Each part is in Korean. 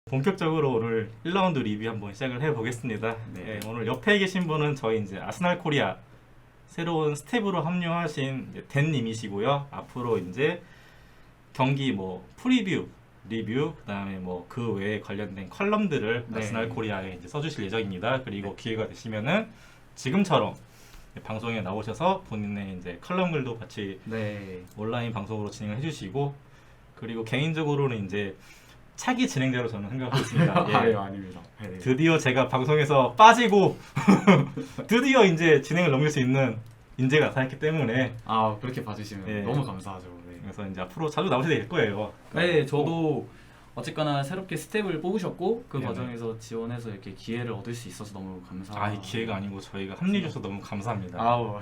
본격적으로 오늘 1라운드 리뷰 한번 시작을 해보겠습니다. 네. 오늘 옆에 계신 분은 저희 이제 아스날 코리아 새로운 스텝으로 합류하신 이제 댄님이시고요. 앞으로 이제 경기 뭐 프리뷰, 리뷰, 그다음에 뭐 그 외에 관련된 컬럼들을 네. 아스날 코리아에 이제 써주실 예정입니다. 그리고 기회가 되시면은 지금처럼 방송에 나오셔서 본인의 이제 컬럼글도 같이 네. 온라인 방송으로 진행을 해주시고, 그리고 개인적으로는 이제 차기 진행자로 저는 생각하고 있습니다. 예. 아유, 아닙니다. 네. 드디어 제가 방송에서 빠지고 드디어 이제 진행을 넘길 수 있는 인재가 나타났기 때문에 아, 그렇게 봐주시면 네. 너무 감사하죠. 네. 그래서 이제 앞으로 자주 나오셔야 될 거예요. 네, 저도 어쨌거나 새롭게 스텝을 뽑으셨고 그 네네. 과정에서 지원해서 이렇게 기회를 얻을 수 있어서 너무 감사합니다. 이 기회가 아니고 저희가 합류해 주셔서 너무 감사합니다. 아우.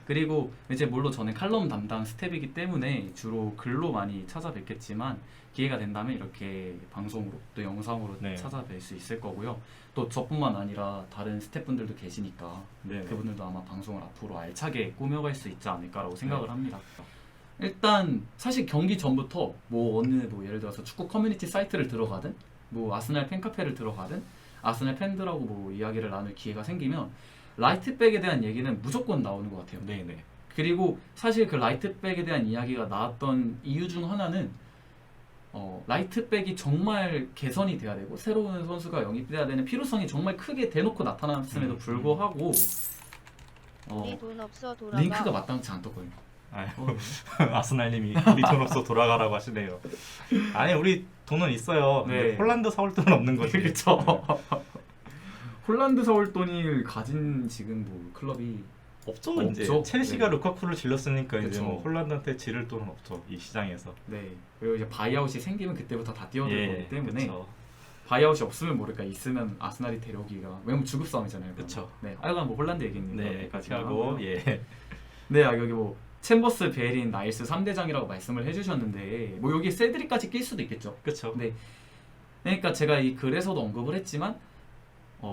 그리고 이제 물론 저는 칼럼 담당 스텝이기 때문에 주로 글로 많이 찾아뵙겠지만 기회가 된다면 이렇게 방송으로 또 영상으로 네. 찾아뵐 수 있을 거고요. 또 저뿐만 아니라 다른 스태프분들도 계시니까 네. 그분들도 아마 방송을 앞으로 알차게 꾸며갈 수 있지 않을까라고 생각을 네. 합니다. 일단 사실 경기 전부터 뭐 예를 들어서 축구 커뮤니티 사이트를 들어가든 뭐 아스날 팬카페를 들어가든 아스날 팬들하고 뭐 이야기를 나눌 기회가 생기면 라이트백에 대한 얘기는 무조건 나오는 것 같아요. 네네. 그리고 사실 그 라이트백에 대한 이야기가 나왔던 이유 중 하나는 라이트백이 정말 개선이 돼야 되고 새로운 선수가 영입돼야 되는 필요성이 정말 크게 대놓고 나타났음에도 불구하고 우리 돈 없어 돌아가. 링크가 마땅치 않더군요. 아유, 아스날님이 우리 돈 없어 돌아가라고 하시네요. 아니, 우리 돈은 있어요. 네. 근데 홀란드 사올 돈은 없는 거지. 그렇죠. 홀란드 서울 돈을 가진 지금 뭐 클럽이 없죠. 이제 없죠. 첼시가 네. 루카쿠를 질렀으니까 이제 그쵸. 뭐 홀란드한테 지를 돈은 없죠. 이 시장에서. 네, 그리고 이제 바이아웃이 생기면 그때부터 다 뛰어들 거기 때문에 그쵸. 바이아웃이 없으면 모를까 있으면 아스날이 데려오기가 왜냐면 주급 싸움이잖아요. 그러면. 그쵸. 네, 하여간 뭐 홀란드 얘기입니다. 네, 같이 하고 예. 네, 여기 뭐 챔버스, 베린, 나일스 3대장이라고 말씀을 해주셨는데 뭐 여기 세드릭까지 낄 수도 있겠죠. 그쵸. 네, 그러니까 제가 이 글에서도 언급을 했지만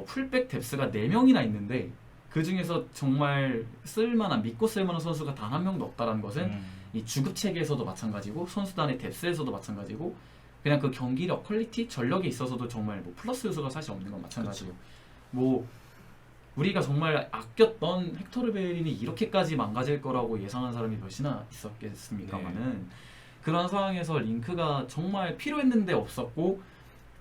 풀백 뎁스가 4명이나 있는데 그 중에서 정말 쓸만한 믿고 쓸만한 선수가 단 한 명도 없다는 것은 이 주급 체계에서도 마찬가지고 선수단의 뎁스에서도 마찬가지고 그냥 그 경기력, 퀄리티, 전력에 있어서도 정말 뭐 플러스 요소가 사실 없는 건 마찬가지고 뭐 우리가 정말 아꼈던 헥토르 베린이 이렇게까지 망가질 거라고 예상한 사람이 몇이나 있었겠습니까마는 그런 상황에서 링크가 정말 필요했는데 없었고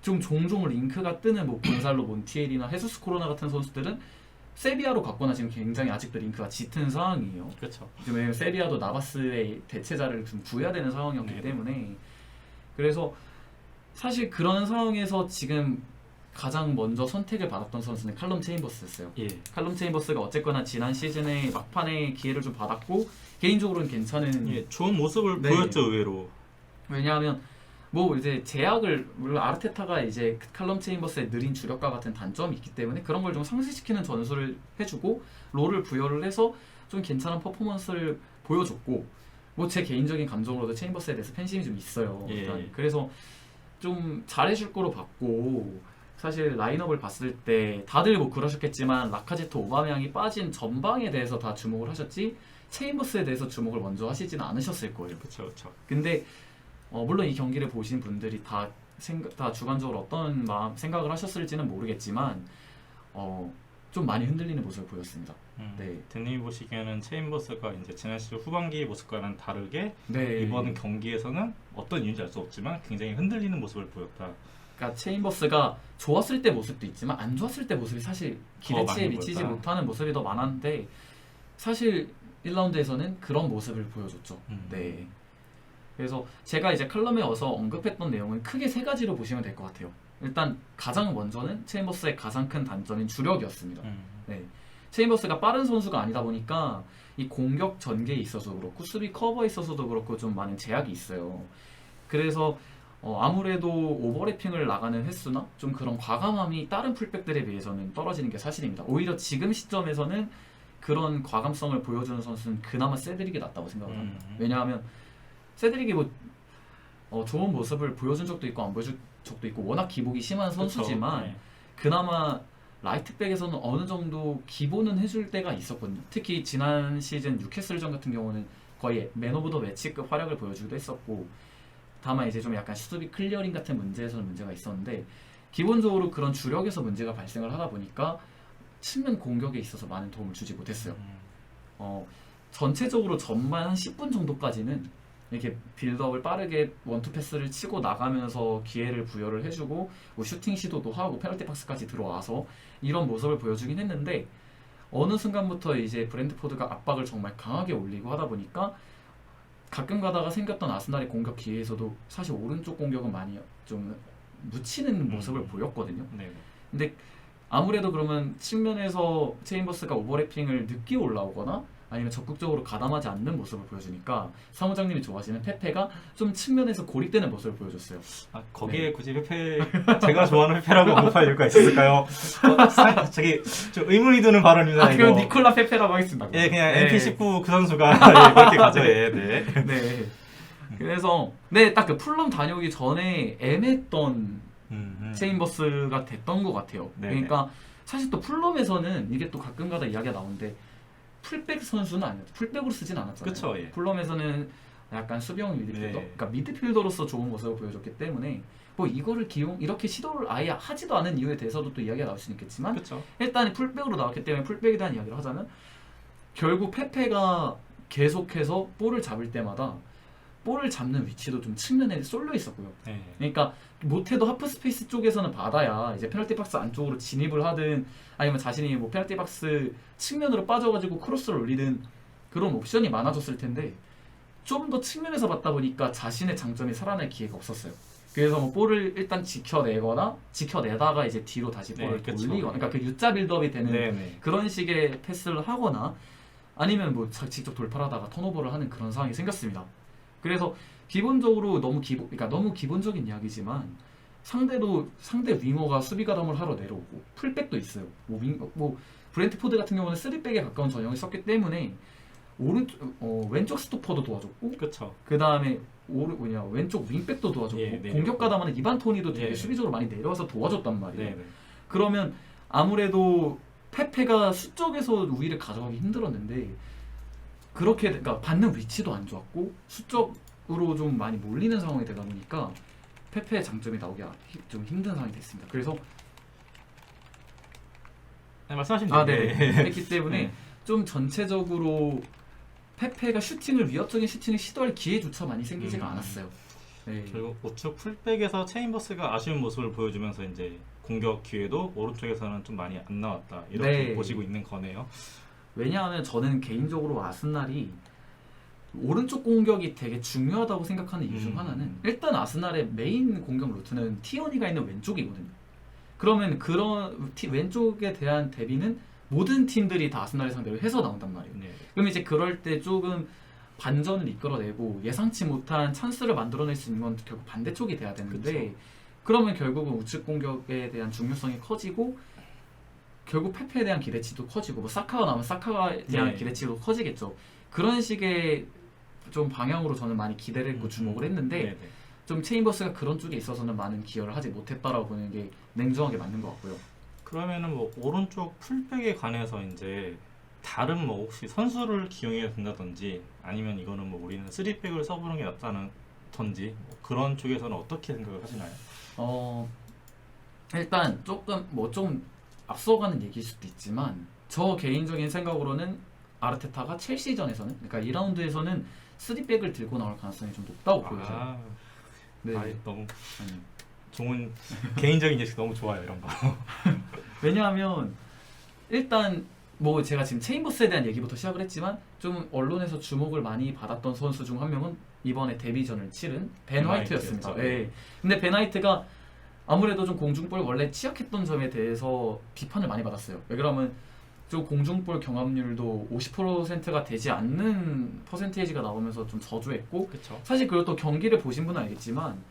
좀 종종 링크가 뜨는 뭐 곤살로 몬티엘이나 헤수스 코로나 같은 선수들은 세비야로 갔거나 지금 굉장히 아직도 링크가 짙은 상황이에요. 그렇죠. 왜냐면 세비야도 나바스의 대체자를 좀 구해야 되는 상황이었기 네. 때문에 그래서 사실 그런 상황에서 지금 가장 먼저 선택을 받았던 선수는 칼럼 체인버스였어요. 예. 칼럼 체인버스가 어쨌거나 지난 시즌에 막판에 기회를 좀 받았고 개인적으로는 괜찮은 예, 좋은 모습을 네. 보였죠, 의외로. 왜냐하면 뭐 이제 제약을 물론 아르테타가 이제 칼럼 체인버스의 느린 주력과 같은 단점이 있기 때문에 그런 걸 좀 상쇄시키는 전술을 해주고 롤을 부여를 해서 좀 괜찮은 퍼포먼스를 보여줬고 뭐 제 개인적인 감정으로도 체인버스에 대해서 팬심이 좀 있어요. 예. 일단. 그래서 좀 잘해줄 거로 봤고 사실 라인업을 봤을 때 다들 뭐 그러셨겠지만 라카제트, 오바메양이 빠진 전방에 대해서 다 주목을 하셨지 체인버스에 대해서 주목을 먼저 하시지는 않으셨을 거예요. 그렇죠, 그렇죠. 근데 물론 이 경기를 보신 분들이 다 주관적으로 어떤 생각을 하셨을지는 모르겠지만 좀 많이 흔들리는 모습을 보였습니다. 네. 댄님이 보시기에는 체인버스가 이제 지난 시즌 후반기 모습과는 다르게 네. 이번 경기에서는 어떤 이유인지 알 수 없지만 굉장히 흔들리는 모습을 보였다. 그러니까 체인버스가 좋았을 때 모습도 있지만 안 좋았을 때 모습이 사실 기대치에 많이 미치지 보였다. 못하는 모습이 더 많았는데 사실 1라운드에서는 그런 모습을 보여줬죠. 네. 그래서 제가 이제 칼럼에 와서 언급했던 내용은 크게 세 가지로 보시면 될 것 같아요. 일단 가장 먼저는 체인버스의 가장 큰 단점인 주력이었습니다. 네. 체인버스가 빠른 선수가 아니다 보니까 이 공격 전개에 있어서도 그렇고 수비 커버에 있어서도 그렇고 좀 많은 제약이 있어요. 그래서 아무래도 오버래핑을 나가는 횟수나 좀 그런 과감함이 다른 풀백들에 비해서는 떨어지는 게 사실입니다. 오히려 지금 시점에서는 그런 과감성을 보여주는 선수는 그나마 세드릭이 낫다고 생각을 합니다. 왜냐하면 세드릭이 뭐 좋은 모습을 보여준 적도 있고 안 보여준 적도 있고 워낙 기복이 심한 선수지만 그쵸. 네. 그나마 라이트백에서는 어느 정도 기본은 해줄 때가 있었거든요. 특히 지난 시즌 뉴캐슬전 같은 경우는 거의 맨 오브 더 매치급 활약을 보여주기도 했었고 다만 이제 좀 약간 수비 클리어링 같은 문제에서는 문제가 있었는데 기본적으로 그런 주력에서 문제가 발생을 하다 보니까 측면 공격에 있어서 많은 도움을 주지 못했어요. 전체적으로 전반 한 10분 정도까지는 이렇게 빌드업을 빠르게 원투 패스를 치고 나가면서 기회를 부여를 해주고 뭐 슈팅 시도도 하고 페널티 박스까지 들어와서 이런 모습을 보여주긴 했는데 어느 순간부터 이제 브랜트포드가 압박을 정말 강하게 올리고 하다 보니까 가끔 가다가 생겼던 아스날의 공격 기회에서도 사실 오른쪽 공격은 많이 좀 묻히는 모습을 보였거든요. 네. 근데 아무래도 그러면 측면에서 체인버스가 오버래핑을 늦게 올라오거나 아니면 적극적으로 가담하지 않는 모습을 보여주니까 사무장님이 좋아하시는 페페가 좀 측면에서 고립되는 모습을 보여줬어요. 아, 거기에 네. 굳이 페페 제가 좋아하는 페페라고 언급할 이유가 있을까요? 저기 좀 의문이 드는 발언입니다. 아, 그럼 이거. 니콜라 페페라고 하겠습니다. 예, 그냥 네. MP19 그 선수가 예, 그렇게 가죠. 예, 네. 네. 그래서 딱 그 풀럼 다녀오기 전에 애매했던 체인버스가 됐던 것 같아요. 네네. 그러니까 사실 또 풀럼에서는 이게 또 가끔가다 이야기가 나오는데 풀백 선수는 아니었죠. 풀백으로 쓰진 않았잖아요. 그쵸, 예. 풀럼에서는 약간 수비형 미드필더, 네. 그러니까 미드필더로서 좋은 모습을 보여줬기 때문에 뭐 이거를 이렇게 시도를 아예 하지도 않은 이유에 대해서도 또 이야기가 나올 수 있겠지만 그렇죠. 일단 풀백으로 나왔기 때문에 풀백에 대한 이야기를 하자면 결국 페페가 계속해서 볼을 잡을 때마다 볼을 잡는 위치도 좀 측면에 쏠려 있었고요. 네. 그러니까 못해도 하프 스페이스 쪽에서는 받아야 이제 페널티 박스 안쪽으로 진입을 하든 아니면 자신이 뭐 페널티 박스 측면으로 빠져가지고 크로스를 올리든 그런 옵션이 많아졌을 텐데 좀 더 측면에서 받다 보니까 자신의 장점이 살아날 기회가 없었어요. 그래서 뭐 볼을 일단 지켜내다가 이제 뒤로 다시 볼을 네, 그쵸. 돌리거나 그러니까 그 U자 빌드업이 되는 네네. 그런 식의 패스를 하거나 아니면 뭐 직접 돌파를 하다가 턴오버를 하는 그런 상황이 생겼습니다. 그래서 기본적으로 너무 기본적인 이야기지만 상대 윙어가 수비 가담을 하러 내려오고 풀백도 있어요. 뭐 브렌트포드 같은 경우는 3백에 가까운 전형을 썼기 때문에 왼쪽 스토퍼도 도와줬고 그렇죠. 그 다음에 왼쪽 윙백도 도와줬고 예, 내려오고. 공격 가담하는 이반 토니도 되게 예. 수비적으로 많이 내려와서 도와줬단 말이에요. 네. 그러면 아무래도 페페가 수적에서 우위를 가져가기 힘들었는데 그렇게 그러니까 받는 위치도 안 좋았고 수적으로 좀 많이 몰리는 상황이 되다 보니까 페페의 장점이 나오기 좀 힘든 상황이 됐습니다. 그래서 네, 말씀하시면 돼요. 네. 했기 때문에 좀 전체적으로 페페가 위협적인 슈팅을 시도할 기회조차 많이 생기지가 않았어요. 네. 결국 우측 풀백에서 체인버스가 아쉬운 모습을 보여주면서 이제 공격 기회도 오른쪽에서는 좀 많이 안 나왔다 이렇게 네. 보시고 있는 거네요. 왜냐하면 저는 개인적으로 아스날이 오른쪽 공격이 되게 중요하다고 생각하는 이유 중 하나는 일단 아스날의 메인 공격 루트는 티오니가 있는 왼쪽이거든요. 그러면 그런 왼쪽에 대한 대비는 모든 팀들이 다 아스날을 상대로 해서 나온단 말이에요. 네. 그럼 이제 그럴 때 조금 반전을 이끌어내고 예상치 못한 찬스를 만들어낼 수 있는 건 결국 반대쪽이 돼야 되는데 그러면 결국은 우측 공격에 대한 중요성이 커지고 결국 페페에 대한 기대치도 커지고 뭐 사카가 나오면 사카에 대한 네. 기대치도 커지겠죠. 그런 식의 좀 방향으로 저는 많이 기대를 했고 주목을 했는데 네네. 좀 체인버스가 그런 쪽에 있어서는 많은 기여를 하지 못했다라고 보는 게 냉정하게 맞는 것 같고요. 그러면은 뭐 오른쪽 풀백에 관해서 이제 다른 뭐 혹시 선수를 기용해야 된다든지 아니면 이거는 뭐 우리는 3백을 써보는 게 낫다는지 뭐 그런 쪽에서는 어떻게 생각을 하시나요? 일단 좀 앞서가는 얘기일 수도 있지만 저 개인적인 생각으로는 아르테타가 첼시전에서는 그러니까 2라운드에서는 3백을 들고 나올 가능성이 좀 높다고 보여져요. 네. 너무 아니. 좋은 개인적인 예측 너무 좋아요 이런 거. 왜냐하면 일단 뭐 제가 지금 체인버스에 대한 얘기부터 시작을 했지만 좀 언론에서 주목을 많이 받았던 선수 중 한 명은 이번에 데뷔전을 치른 벤 화이트였습니다. 네. 근데 벤 화이트가 아무래도 좀 공중볼 원래 취약했던 점에 대해서 비판을 많이 받았어요. 왜 그러면 좀 공중볼 경합률도 50%가 되지 않는 퍼센테이지가 나오면서 좀 저조했고 그렇죠. 사실 그리고 또 경기를 보신 분은 알겠지만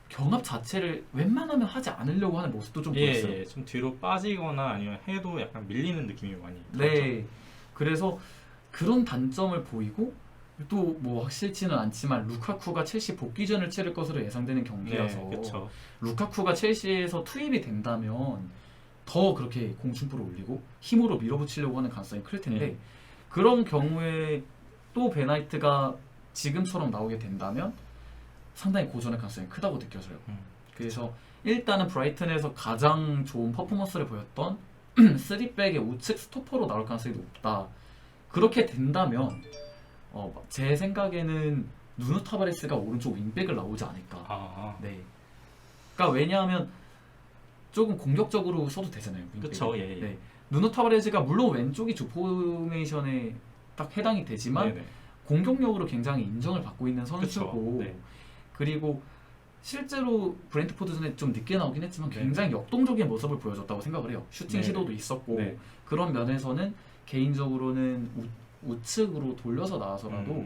경합 자체를 웬만하면 하지 않으려고 하는 모습도 좀 보였어요. 예, 좀 뒤로 빠지거나 아니면 해도 약간 밀리는 느낌이 많이 네. 그래서 그런 단점을 보이고 또 뭐 확실치는 않지만 루카쿠가 첼시 복귀전을 치를 것으로 예상되는 경기라서 그렇죠. 루카쿠가 첼시에서 투입이 된다면 더 그렇게 공중볼을 올리고 힘으로 밀어붙이려고 하는 가능성이 클 텐데 네. 그런 경우에 또 베나이트가 지금처럼 나오게 된다면 상당히 고전의 가능성이 크다고 느껴져요. 그래서 일단은 브라이튼에서 가장 좋은 퍼포먼스를 보였던 3백의 우측 스토퍼로 나올 가능성이 높다. 그렇게 된다면 제 생각에는 누누 타바레스가 오른쪽 윙백을 나오지 않을까. 네. 그러니까 왜냐하면 조금 공격적으로 써도 되잖아요. 그렇죠. 예, 예. 네. 누누 타바레스가 물론 왼쪽이 주 포메이션에 딱 해당이 되지만 네네. 공격력으로 굉장히 인정을 받고 있는 선수고 네. 그리고 실제로 브렌트포드전에 좀 늦게 나오긴 했지만 굉장히 역동적인 모습을 보여줬다고 생각을 해요. 슈팅 네네. 시도도 있었고 네. 그런 면에서는 개인적으로는 우측으로 돌려서 나와서라도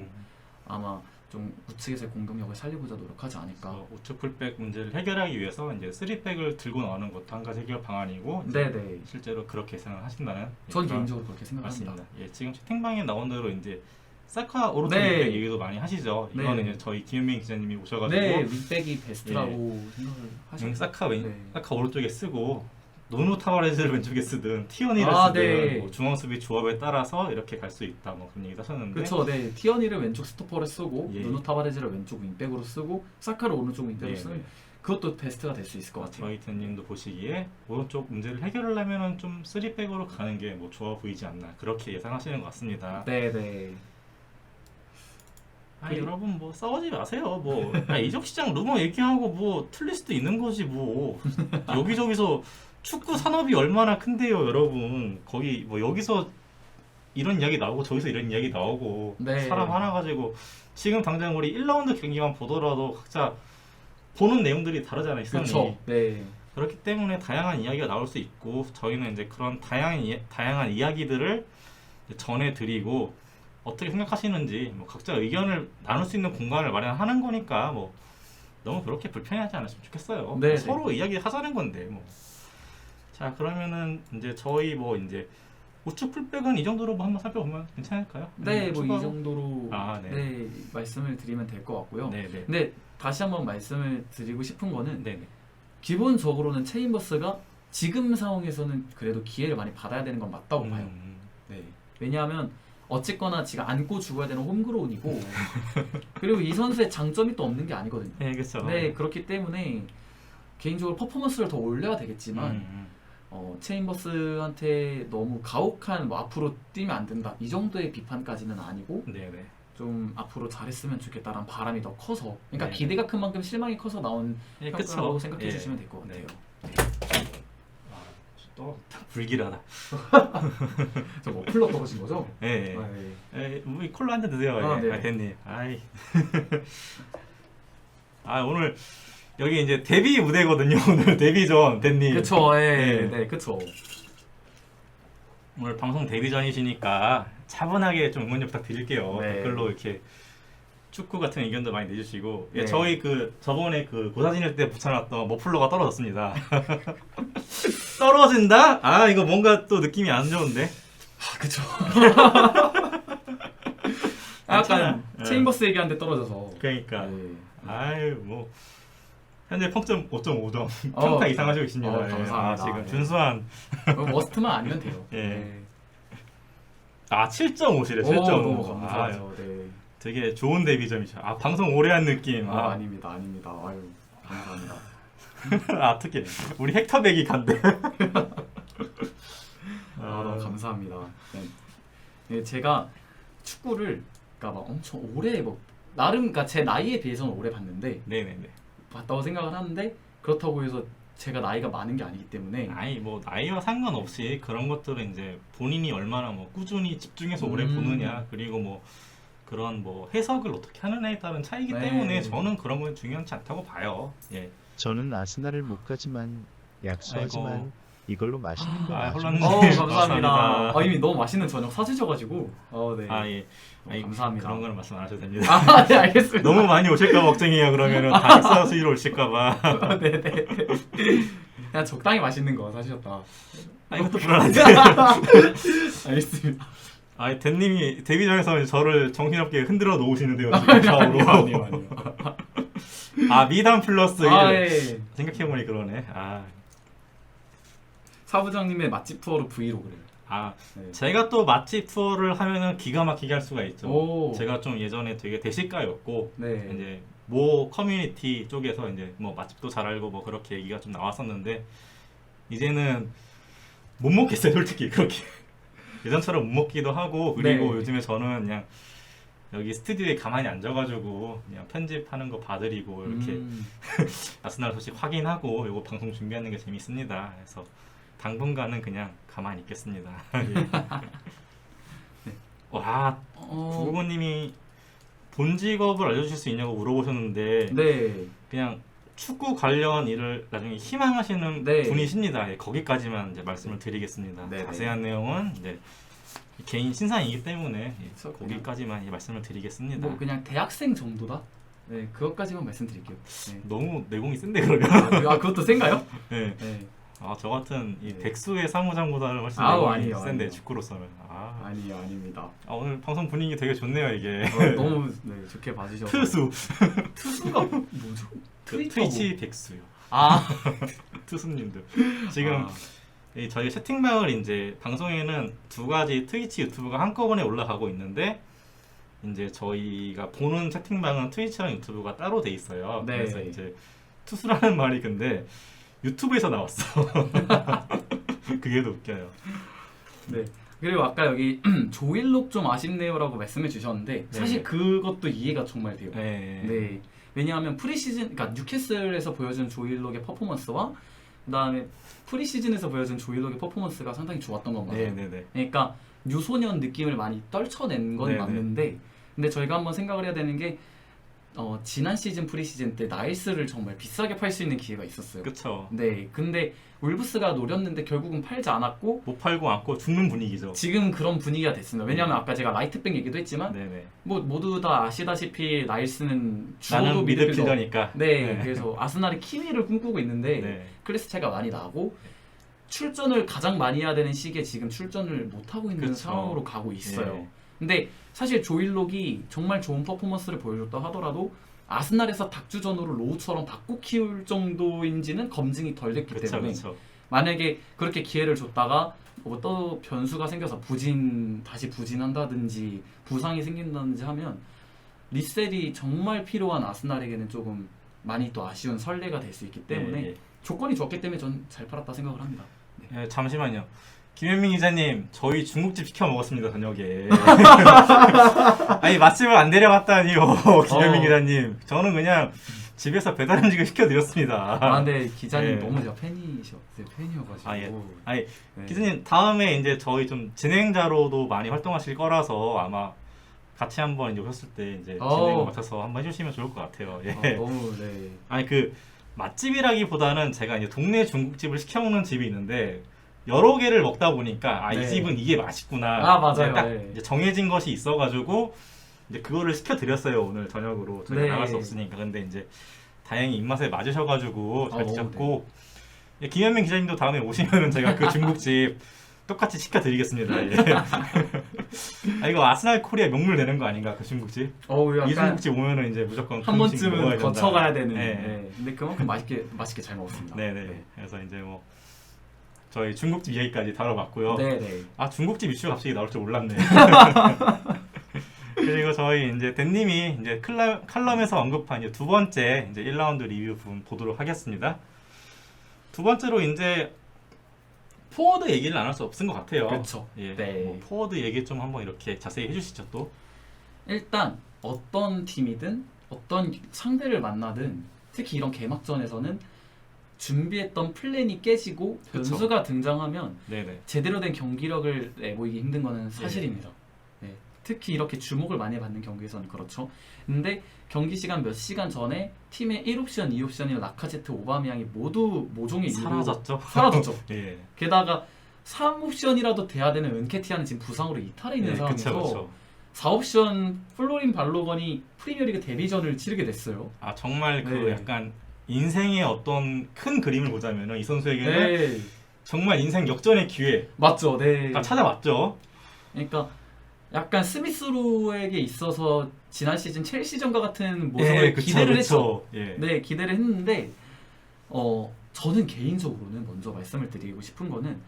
아마 좀 우측에서의 공격력을 살리고자 노력하지 않을까. 우측 풀백 문제를 해결하기 위해서 이제 3백을 들고 나오는 것도 한 가지 해결 방안이고 네네. 실제로 그렇게 생각을 하신다는 전 그런 개인적으로 그렇게 생각합니다. 맞습니다. 예, 지금 채팅방에 나온 대로 이제 사카 오른쪽 네. 윙백 얘기도 많이 하시죠. 네. 이거는 이제 저희 김현민 기자님이 오셔가지고 네, 윙백이 베스트라고 생각을 하시죠. 사카 네. 사카 오른쪽에 쓰고 누누 타바레즈를 왼쪽에 쓰든 티어니를 아, 쓰든 네. 뭐 중앙 수비 조합에 따라서 이렇게 갈 수 있다. 뭐 그런 얘기도 하셨는데 그렇죠. 네, 티어니를 왼쪽 스토퍼로 쓰고 예. 누누 타바레즈를 왼쪽 윙백으로 쓰고 사카를 오른쪽 윙백으로 네, 쓰면 네. 그것도 베스트가 될 수 있을 것 같아요. 저희 팀님도 보시기에 오른쪽 문제를 해결하려면은 좀 3백으로 가는 게 뭐 좋아 보이지 않나 그렇게 예상하시는 것 같습니다. 네네. 여러분 뭐 싸우지 마세요. 뭐 이적 시장 루머 얘기하고 뭐 틀릴 수도 있는 거지 뭐 여기저기서 축구 산업이 얼마나 큰데요, 여러분. 거기 뭐 여기서 이런 이야기 나오고 저기서 이런 이야기 나오고 네. 사람 하나 가지고 지금 당장 우리 1라운드 경기만 보더라도 각자 보는 내용들이 다르잖아요, 시선이. 그렇죠. 네. 그렇기 때문에 다양한 이야기가 나올 수 있고 저희는 이제 그런 다양한 이야기들을 전해드리고 어떻게 생각하시는지 뭐 각자 의견을 나눌 수 있는 공간을 마련하는 거니까 뭐 너무 그렇게 불편해하지 않았으면 좋겠어요. 네, 서로 이야기하자는 건데 뭐. 자 그러면은 이제 저희 뭐 이제 우측 풀백은 이 정도로 뭐 한번 살펴보면 괜찮을까요? 네, 뭐 이 추가로? 정도로 네. 네, 말씀을 드리면 될 것 같고요. 네네. 근데 다시 한번 말씀을 드리고 싶은 거는 네네. 기본적으로는 체인버스가 지금 상황에서는 그래도 기회를 많이 받아야 되는 건 맞다고 봐요. 네. 왜냐하면 어쨌거나 지가 안고 죽어야 되는 홈그로운이고 그리고 이 선수의 장점이 또 없는 게 아니거든요. 네, 그렇죠. 네, 그렇기 때문에 개인적으로 퍼포먼스를 더 올려야 되겠지만 체인버스한테 너무 가혹한 뭐 앞으로 뛰면 안 된다 이 정도의 비판까지는 아니고 네네. 좀 앞으로 잘했으면 좋겠다라는 바람이 더 커서 그러니까 네. 기대가 큰 만큼 실망이 커서 나온 네, 평가라고 그쵸. 생각해 예. 주시면 될 것 같아요. 또 불길하다. 저 뭐 플러 떨어진 거죠? 네. 아, 네. 우리 콜라 한 잔 드세요. 아, 예. 네. 댄님. 오늘 여기 이제 데뷔 무대거든요. 오늘 데뷔전 댄님. 그쵸, 네. 네, 그쵸. 오늘 방송 데뷔 전이시니까 차분하게 좀 응원 좀 부탁드릴게요. 네. 댓글로 이렇게 축구 같은 의견도 많이 내주시고 네. 저희 저번에 고사진일 때 붙여놨던 머플러가 떨어졌습니다. 떨어진다? 이거 뭔가 또 느낌이 안 좋은데. 그쵸. 괜찮아. 약간 체인버스 얘기하는데 떨어져서. 그러니까 네. 뭐 현재 평점 5.5점 평타 이상하시고 계십니다. 감사합니다. 지금 네. 준수한 머스트만 아니면 돼요. 예. 네. 7.5시래. 7.5. 너무 감사하죠. 네. 되게 좋은 데뷔점이죠. 방송 오래 한 느낌. 아닙니다. 아유, 감사합니다. 특히 우리 헥터백이 간대. 너무 감사합니다. 네. 네, 제가 축구를 그러니까 막 엄청 오래 나름 그러니까 제 나이에 비해서는 오래 봤는데 네네네. 봤다고 생각을 하는데 그렇다고 해서 제가 나이가 많은 게 아니기 때문에 뭐 나이와 상관없이 그런 것들은 이제 본인이 얼마나 뭐 꾸준히 집중해서 오래 보느냐 그리고 뭐 그런 뭐 해석을 어떻게 하느냐에 따른 차이기 네. 때문에 저는 그런 건 중요하지 않다고 봐요. 예. 저는 아스날을 못 가지만 약속하지만 아이고. 이걸로 맛있는 거 혼란네. 마시면 감사합니다. 감사합니다. 이미 너무 맛있는 저녁 사주셔가지고 네. 예. 감사합니다. 그런 거는 말씀 안 하셔도 됩니다. 네, 알겠습니다. 너무 많이 오실까 걱정이에요. 그러면은 다 익사수위로 오실까봐. 네네. 그냥 적당히 맛있는 거 사주셨다. 이것도 불안한데. 알겠습니다. 댄님이 데뷔전에서 저를 정신없게 흔들어 놓으시는데요. 아니요. 미담 플러스 1. 예. 생각해보니 그러네. 사부장님의 맛집 투어로 브이로그를. 네. 제가 또 맛집 투어를 하면은 기가 막히게 할 수가 있죠. 오. 제가 좀 예전에 되게 대식가였고 네. 이제 모 커뮤니티 쪽에서 이제 뭐 맛집도 잘 알고 뭐 그렇게 얘기가 좀 나왔었는데 이제는 못 먹겠어요, 솔직히. 그렇게 예전처럼 못 먹기도 하고, 그리고 네. 요즘에 저는 그냥 여기 스튜디오에 가만히 앉아가지고 그냥 편집하는 거 봐드리고 이렇게 아스날 소식 확인하고 요거 방송 준비하는 게 재밌습니다. 그래서 당분간은 그냥 가만히 있겠습니다. 예. 와, 구구님이 본 직업을 알려주실 수 있냐고 물어보셨는데 네. 그냥 축구 관련 일을 나중에 희망하시는 네. 분이십니다. 예, 거기까지만 이제 말씀을 드리겠습니다. 네, 네. 자세한 내용은 이제 개인 신상이기 때문에 예, 그래서 거기까지만 말씀을 드리겠습니다. 뭐 그냥 대학생 정도다. 네, 그것까지만 말씀드릴게요. 네. 너무 내공이 센데 그러면. 아, 그것도 센가요? 네. 네. 아, 저 같은 이 네. 백수의 사무장보다는 훨씬 아우, 내공이 아니에요, 센데 아니에요. 축구로서는. 아니요, 아닙니다. 오늘 방송 분위기 되게 좋네요 이게. 너무 네, 좋게 봐주셔서. 투수가 뭐죠? 트위치 백수요. 아, 투수님들. 지금 아, 이 저희 채팅방을 이제 방송에는 두 가지 트위치 유튜브가 한꺼번에 올라가고 있는데 이제 저희가 보는 채팅방은 트위치랑 유튜브가 따로 돼 있어요. 네. 그래서 이제 투수라는 말이 근데 유튜브에서 나왔어. 그게 더 웃겨요. 네. 그리고 아까 여기 조일록 좀 아쉽네요라고 말씀해 주셨는데 사실 네. 그것도 이해가 정말 돼요. 네. 네. 왜냐하면 프리시즌, 그러니까 뉴캐슬에서 보여준 조일록의 퍼포먼스와 그다음에 프리시즌에서 보여준 조일록의 퍼포먼스가 상당히 좋았던 건 맞아요. 네네네. 그러니까 유소년 느낌을 많이 떨쳐낸 건 네네. 맞는데, 근데 저희가 한번 생각을 해야 되는 게 지난 시즌 프리시즌 때 나일스를 정말 비싸게 팔 수 있는 기회가 있었어요. 그쵸. 네, 근데 울브스가 노렸는데 결국은 팔지 않았고 못 팔고 안고 죽는 분위기죠. 지금 그런 분위기가 됐습니다. 왜냐하면 아까 제가 라이트백 얘기도 했지만 네네. 뭐 모두 다 아시다시피 나일스는 죽어도 나는 미드필더니까. 네, 그래서 아스날이 키미를 꿈꾸고 있는데 네. 클래스 차이가 많이 나고 출전을 가장 많이 해야 되는 시기에 지금 출전을 못 하고 있는 그쵸. 상황으로 가고 있어요. 예. 근데 사실 조일록이 정말 좋은 퍼포먼스를 보여줬다 하더라도 아스날에서 닥주전으로 로우처럼 바꿔 키울 정도인지는 검증이 덜 됐기 그쵸, 때문에 그쵸. 만약에 그렇게 기회를 줬다가 뭐 또 변수가 생겨서 다시 부진한다든지 부상이 생긴다든지 하면 리셋이 정말 필요한 아스날에게는 조금 많이 또 아쉬운 선례가 될 수 있기 때문에 예. 조건이 좋았기 때문에 전 잘 팔았다 생각을 합니다. 예, 잠시만요. 김현민 기자님, 저희 중국집 시켜 먹었습니다 저녁에. 아니 맛집을 안 데려갔다니요, 김현민 기자님. 저는 그냥 집에서 배달 음식을 시켜드렸습니다. 근데 기자님 예. 너무 제가 팬이어가지고. 아, 예. 아니 네. 기자님 다음에 이제 저희 좀 진행자로도 많이 활동하실 거라서 아마 같이 한번 이제 오셨을 때 이제 진행을 맡아서 한번 해주시면 좋을 것 같아요. 예. 너무 네. 아니 그 맛집이라기보다는 제가 이제 동네 중국집을 시켜 먹는 집이 있는데 여러 개를 먹다 보니까 이 네. 집은 이게 맛있구나. 맞아요. 딱 네. 이제 정해진 것이 있어가지고 이제 그거를 시켜드렸어요 오늘 저녁으로. 저희가 네. 나갈 수 없으니까. 근데 이제 다행히 입맛에 맞으셔가지고 잘 드셨고 예, 김현민 기자님도 다음에 오시면은 제가 그 중국집 똑같이 시켜드리겠습니다. 예. 이거 아스날 코리아 명물 되는 거 아닌가 그 중국집? 이 약간 중국집 오면은 이제 무조건 한 그 음식 먹어야 번쯤은 된다. 거쳐가야 되는. 네. 네. 근데 그만큼 맛있게 잘 먹었습니다. 네네. 그래서 이제 뭐 저희 중국집 얘기까지 다뤄봤고요. 네네. 중국집 이슈가 갑자기 나올 줄 몰랐네. 그리고 저희 이제 댄님이 이제 칼럼에서 언급한 이제 두 번째 이제 1라운드 리뷰 부분 보도록 하겠습니다. 두 번째로 이제 포워드 얘기를 안 할 수 없은 것 같아요. 그렇죠. 예. 네. 뭐 포워드 얘기 좀 한번 이렇게 자세히 해주시죠 또. 일단 어떤 팀이든 어떤 상대를 만나든 특히 이런 개막전에서는 준비했던 플랜이 깨지고 그쵸. 변수가 등장하면 네네. 제대로 된 경기력을 내보이기 힘든 거는 사실입니다. 네. 특히 이렇게 주목을 많이 받는 경기에서는 그렇죠. 근데 경기 시간 몇 시간 전에 팀의 1옵션, 2옵션인 라카제트, 오바메양이 모두 모종의 이유로 사라졌죠. 예. 게다가 3옵션이라도 돼야 되는 은케티아는 지금 부상으로 이탈해 있는 네, 상황에서 그쵸. 4옵션 플로린 발로건이 프리미어리그 데뷔전을 치르게 됐어요. 정말 그 네. 약간 인생의 어떤 큰 그림을 보자면은 이 선수에게는 네, 정말 인생 역전의 기회가 맞죠. 네. 찾아왔죠. 그러니까 약간 스미스로에게 있어서 지난 시즌 첼시전과 같은 모습을 그쵸, 기대를 그쵸. 했죠. 예. 네, 기대를 했는데 저는 개인적으로는 먼저 말씀을 드리고 싶은 거는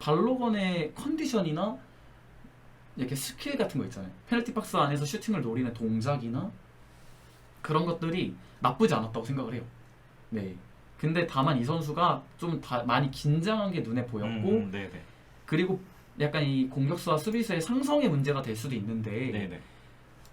발로건의 컨디션이나 이렇게 스킬 같은 거 있잖아요. 페널티 박스 안에서 슈팅을 노리는 동작이나 그런 것들이 나쁘지 않았다고 생각을 해요. 네. 근데 다만 이 선수가 좀 많이 긴장한 게 눈에 보였고 네네. 그리고 약간 이 공격수와 수비수의 상성의 문제가 될 수도 있는데 네네.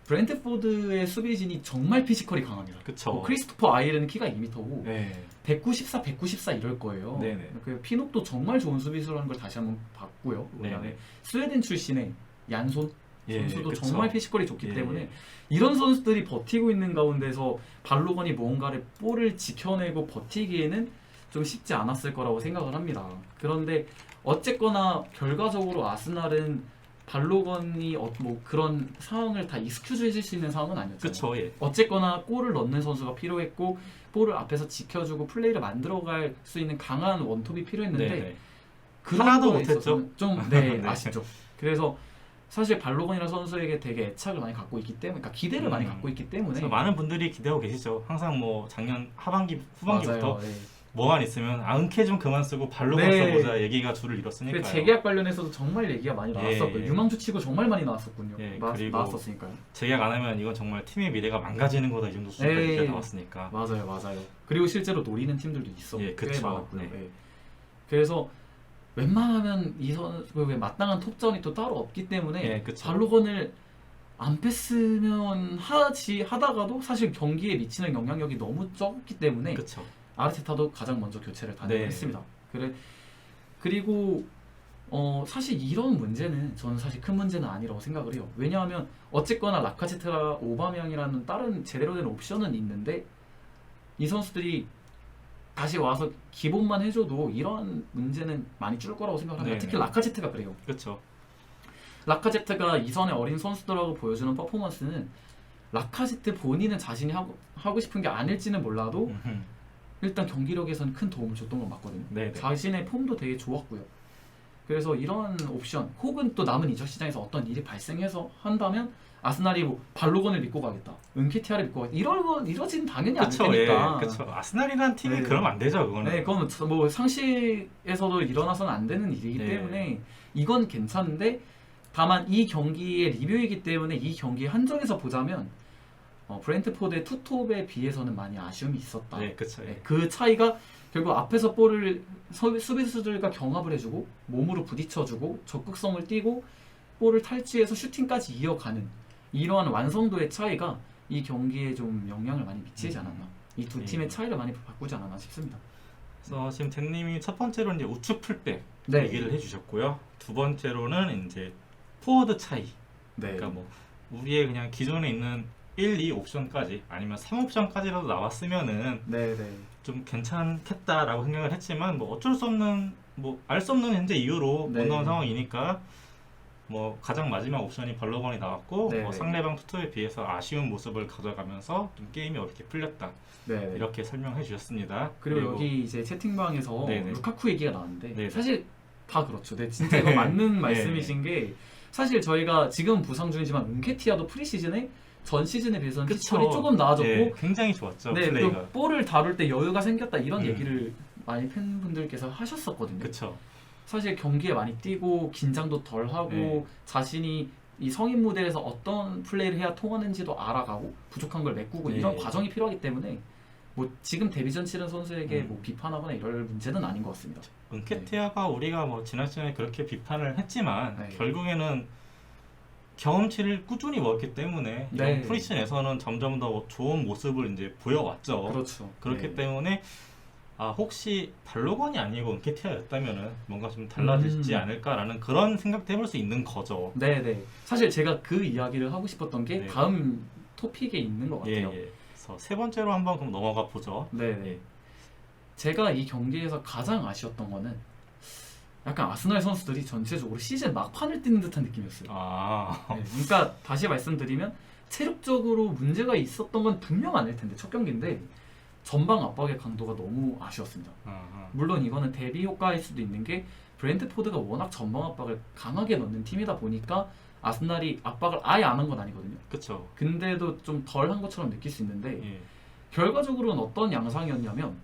브랜트포드의 수비진이 정말 피지컬이 강합니다. 그쵸. 크리스토퍼 아이르는 키가 2m고 네. 194, 194 이럴 거예요. 네네. 그 피녹도 정말 좋은 수비수라는 걸 다시 한번 봤고요. 그다음에 네네. 스웨덴 출신의 얀손 선수도 그쵸. 정말 피지컬이 좋기 예. 때문에 이런 선수들이 버티고 있는 가운데서 발로건이 뭔가를 볼을 지켜내고 버티기에는 좀 쉽지 않았을 거라고 생각을 합니다. 그런데 어쨌거나 결과적으로 아스날은 발로건이 뭐 그런 상황을 다 익스큐즈 해줄 수 있는 상황은 아니었죠. 그쵸. 예. 어쨌거나 골을 넣는 선수가 필요했고 볼을 앞에서 지켜주고 플레이를 만들어갈 수 있는 강한 원톱이 필요했는데 네네. 그런 하나도 거에 못했죠. 있어서는 좀 네, 네. 아쉽죠. 그래서 사실 발로건이라는 선수에게 되게 애착을 많이 갖고 있기 때문에, 그러니까 기대를 많이 갖고 있기 때문에 그래서 많은 분들이 기대하고 계시죠. 항상 뭐 작년 하반기 후반기부터 맞아요. 네. 뭐만 있으면 은케 좀 그만 쓰고 발로만 네. 써보자 얘기가 줄을 잃었으니까요. 그 재계약 관련해서도 정말 얘기가 많이 예. 나왔었고요. 유망주 치고 정말 많이 나왔었군요. 예, 그리고 나왔었으니까요. 재계약 안 하면 이건 정말 팀의 미래가 망가지는 거다 이 정도 수준까지 예. 얘기가 나왔으니까. 맞아요. 그리고 실제로 노리는 팀들도 있었고 예, 꽤 그쵸. 많았고요. 네. 예. 그래서 웬만하면 이 선수 마땅한 톱전이 또 따로 없기 때문에 예, 그쵸. 발로건을 안 뺐으면 하다가도 사실 경기에 미치는 영향력이 너무 적기 때문에 그쵸. 아르테타도 가장 먼저 교체를 단행을 네. 했습니다. 그리고 사실 이런 문제는 저는 사실 큰 문제는 아니라고 생각을 해요. 왜냐하면 어쨌거나 라카제트라 오바메양이라는 다른 제대로 된 옵션은 있는데 이 선수들이 다시 와서 기본만 해줘도 이런 문제는 많이 줄 거라고 생각합니다. 네, 특히 네. 라카제트가 그래요. 그쵸. 라카제트가 이선의 어린 선수들하고 보여주는 퍼포먼스는 라카제트 본인은 자신이 하고 싶은 게 아닐지는 몰라도 일단 경기력에선 큰 도움을 줬던 건 맞거든요. 네네. 자신의 폼도 되게 좋았고요. 그래서 이런 옵션 혹은 또 남은 이적 시장에서 어떤 일이 발생해서 한다면 아스날이 뭐 발로건을 믿고 가겠다, 은케티아를 믿고 가겠다 이러진 당연히 않을 그쵸. 테니까. 예, 그쵸. 아스날이란 팀이 네. 그러면 안 되죠. 그거는. 네, 그건 뭐 상식에서도 일어나서는 안 되는 일이기 네. 때문에 이건 괜찮은데 다만 이 경기의 리뷰이기 때문에 이 경기 한정에서 보자면 브랜트포드의 투톱에 비해서는 많이 아쉬움이 있었다. 네, 그쵸. 예. 네, 그 차이가 결국 앞에서 볼을 수비수들과 경합을 해주고 몸으로 부딪혀주고 적극성을 띠고 볼을 탈취해서 슈팅까지 이어가는 이러한 완성도의 차이가 이 경기에 좀 영향을 많이 미치지 않았나. 이 두 팀의 예. 차이를 많이 바꾸지 않았나 싶습니다. 그래서 지금 댄님이 첫 번째로 이제 우측 풀백 네. 얘기를 해주셨고요. 두 번째로는 이제 포워드 차이. 네. 그러니까 뭐 우리의 그냥 기존에 있는 1, 2 옵션까지 아니면 3 옵션까지라도 나왔으면은 네. 좀 괜찮겠다라고 생각을 했지만 뭐 어쩔 수 없는 뭐 알 수 없는 현재 이유로 네. 못 나온 상황이니까 뭐 가장 마지막 옵션이 발로건이 나왔고 네. 뭐 상대방 투톱에 비해서 아쉬운 모습을 가져가면서 좀 게임이 어렵게 풀렸다 네. 이렇게 설명해 주셨습니다. 그리고 여기 이제 채팅방에서 네네. 루카쿠 얘기가 나왔는데 네네. 사실 다 그렇죠. 네, 진짜 이거 맞는 말씀이신 게 사실 저희가 지금 부상 중이지만 은케티아도 프리시즌에 전 시즌에 비해서는 그쵸. 피지컬이 조금 나아졌고 예, 굉장히 좋았죠. 네, 플레이가. 또 볼을 다룰 때 여유가 생겼다 이런 음. 얘기를 많이 팬분들께서 하셨었거든요. 그쵸. 사실 경기에 많이 뛰고 긴장도 덜 하고 네. 자신이 이 성인 무대에서 어떤 플레이를 해야 통하는지도 알아가고 부족한 걸 메꾸고 네. 이런 과정이 필요하기 때문에 뭐 지금 데뷔전 치른 선수에게 음. 뭐 비판하거나 이럴 문제는 아닌 것 같습니다. 은케티아가 우리가 뭐 지난 시간에 그렇게 비판을 했지만 네. 결국에는 경험치를 꾸준히 먹었기 때문에 네. 이런 프리시즌에서는 점점 더 좋은 모습을 이제 보여왔죠. 그렇죠. 그렇기 네. 때문에 혹시 발로건이 아니고 은케티아였다면은 뭔가 좀 달라지지 않을까라는 그런 생각도 해볼 수 있는 거죠. 네네. 사실 제가 그 이야기를 하고 싶었던 게 네. 다음 토픽에 있는 것 예, 같아요. 예. 그래서 세 번째로 한번 그럼 넘어가 보죠. 네네. 예. 제가 이 경기에서 가장 아쉬웠던 거는 약간 아스날 선수들이 전체적으로 시즌 막판을 뛰는 듯한 느낌이었어요. 아, 네, 그러니까 다시 말씀드리면 체력적으로 문제가 있었던 건 분명 아닐 텐데 첫 경기인데 전방 압박의 강도가 너무 아쉬웠습니다. 아하. 물론 이거는 대비 효과일 수도 있는 게 브랜트포드가 워낙 전방 압박을 강하게 넣는 팀이다 보니까 아스날이 압박을 아예 안 한 건 아니거든요. 그쵸. 근데도 좀 덜 한 것처럼 느낄 수 있는데 예. 결과적으로는 어떤 양상이었냐면